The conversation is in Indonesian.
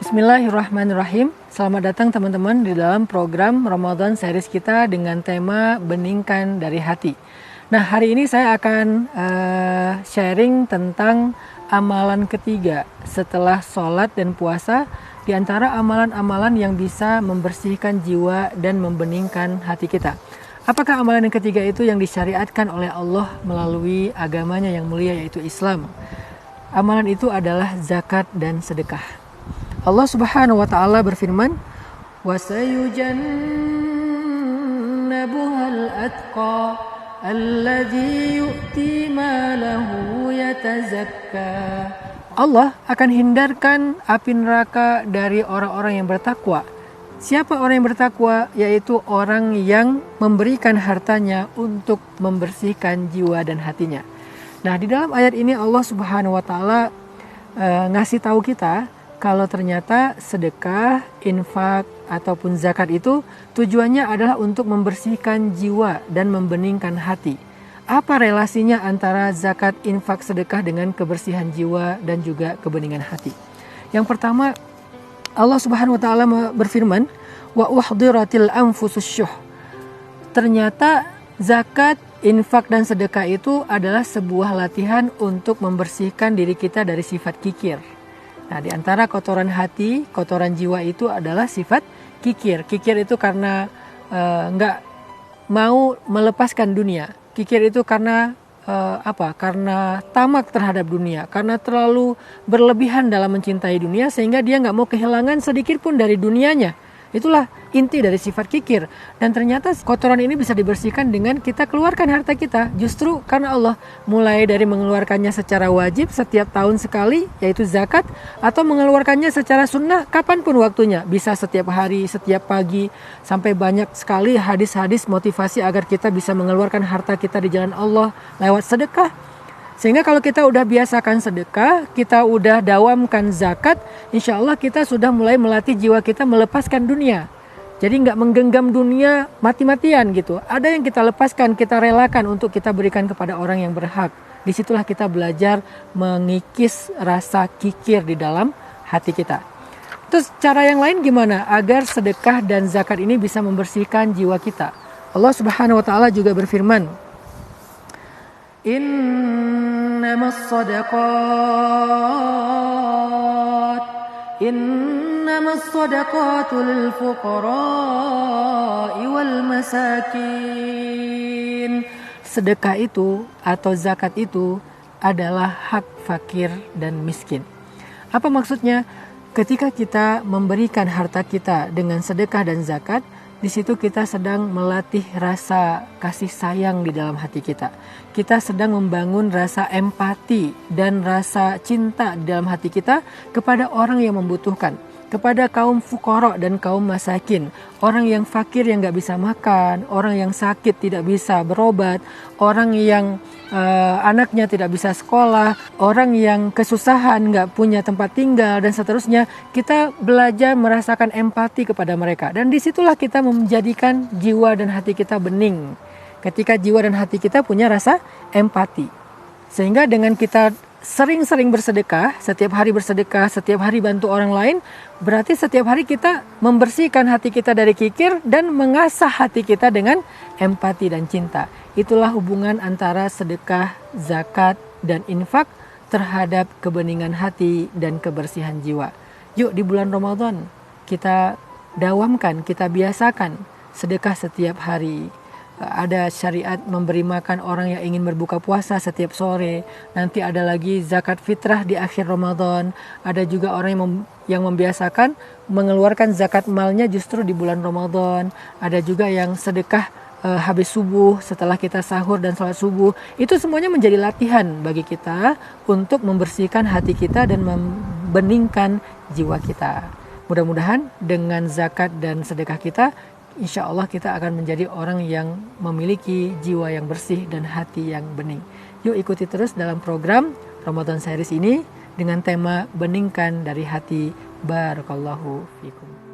Bismillahirrahmanirrahim. Selamat datang teman-teman di dalam program Ramadan series kita dengan tema Beningkan dari Hati. Nah, hari ini saya akan sharing tentang amalan ketiga setelah sholat dan puasa, di antara amalan-amalan yang bisa membersihkan jiwa dan membeningkan hati kita. Apakah amalan yang ketiga itu yang disyariatkan oleh Allah melalui agamanya yang mulia, yaitu Islam? Amalan itu adalah zakat dan sedekah. Allah Subhanahu wa taala berfirman, "Wa sayujannabuhal atqa alladzi yu'ti malahu yatazakka." Allah akan hindarkan api neraka dari orang-orang yang bertakwa. Siapa orang yang bertakwa? Yaitu orang yang memberikan hartanya untuk membersihkan jiwa dan hatinya. Nah, di dalam ayat ini Allah Subhanahu wa taala ngasih tahu kita kalau ternyata sedekah, infak, ataupun zakat itu tujuannya adalah untuk membersihkan jiwa dan membeningkan hati. Apa relasinya antara zakat, infak, sedekah dengan kebersihan jiwa dan juga kebeningan hati? Yang pertama, Allah Subhanahu wa taala berfirman, "Wa uhdiratil anfusus syuh." Ternyata zakat, infak, dan sedekah itu adalah sebuah latihan untuk membersihkan diri kita dari sifat kikir. Nah, di antara kotoran hati, kotoran jiwa itu adalah sifat kikir. Kikir itu karena nggak mau melepaskan dunia. Kikir itu karena Karena tamak terhadap dunia, karena terlalu berlebihan dalam mencintai dunia sehingga dia nggak mau kehilangan sedikit pun dari dunianya. Itulah inti dari sifat kikir. Dan ternyata kotoran ini bisa dibersihkan dengan kita keluarkan harta kita. Justru karena Allah, mulai dari mengeluarkannya secara wajib setiap tahun sekali, yaitu zakat, atau mengeluarkannya secara sunnah kapanpun waktunya. Bisa setiap hari, setiap pagi, sampai banyak sekali hadis-hadis motivasi agar kita bisa mengeluarkan harta kita di jalan Allah lewat sedekah. Sehingga kalau kita udah biasakan sedekah, kita udah dawamkan zakat, insya Allah kita sudah mulai melatih jiwa kita melepaskan dunia. Jadi nggak menggenggam dunia mati-matian gitu. Ada yang kita lepaskan, kita relakan untuk kita berikan kepada orang yang berhak. Disitulah kita belajar mengikis rasa kikir di dalam hati kita. Terus cara yang lain gimana agar sedekah dan zakat ini bisa membersihkan jiwa kita? Allah Subhanahu wa taala juga berfirman, Innamas sadaqatu lil fuqara'i wal masakin. Sedekah itu atau zakat itu adalah hak fakir dan miskin. Apa maksudnya? Ketika kita memberikan harta kita dengan sedekah dan zakat, di situ kita sedang melatih rasa kasih sayang di dalam hati kita. Kita sedang membangun rasa empati dan rasa cinta di dalam hati kita kepada orang yang membutuhkan, kepada kaum fuqara dan kaum masakin, orang yang fakir yang gak bisa makan, orang yang sakit tidak bisa berobat, orang yang anaknya tidak bisa sekolah, orang yang kesusahan gak punya tempat tinggal, dan seterusnya. Kita belajar merasakan empati kepada mereka, dan disitulah kita menjadikan jiwa dan hati kita bening. Ketika jiwa dan hati kita punya rasa empati, sehingga dengan kita sering-sering bersedekah, setiap hari bersedekah, setiap hari bantu orang lain, berarti setiap hari kita membersihkan hati kita dari kikir dan mengasah hati kita dengan empati dan cinta. Itulah hubungan antara sedekah, zakat, dan infak terhadap kebeningan hati dan kebersihan jiwa. Yuk, di bulan Ramadan kita dawamkan, kita biasakan sedekah setiap hari. Ada syariat memberi makan orang yang ingin berbuka puasa setiap sore. Nanti ada lagi zakat fitrah di akhir Ramadan. Ada juga orang yang membiasakan mengeluarkan zakat malnya justru di bulan Ramadan. Ada juga yang sedekah habis subuh, setelah kita sahur dan sholat subuh. Itu semuanya menjadi latihan bagi kita untuk membersihkan hati kita dan membeningkan jiwa kita. Mudah-mudahan dengan zakat dan sedekah kita, insya Allah kita akan menjadi orang yang memiliki jiwa yang bersih dan hati yang bening. Yuk ikuti terus dalam program Ramadan series ini dengan tema Beningkan dari Hati. Barakallahu fikum.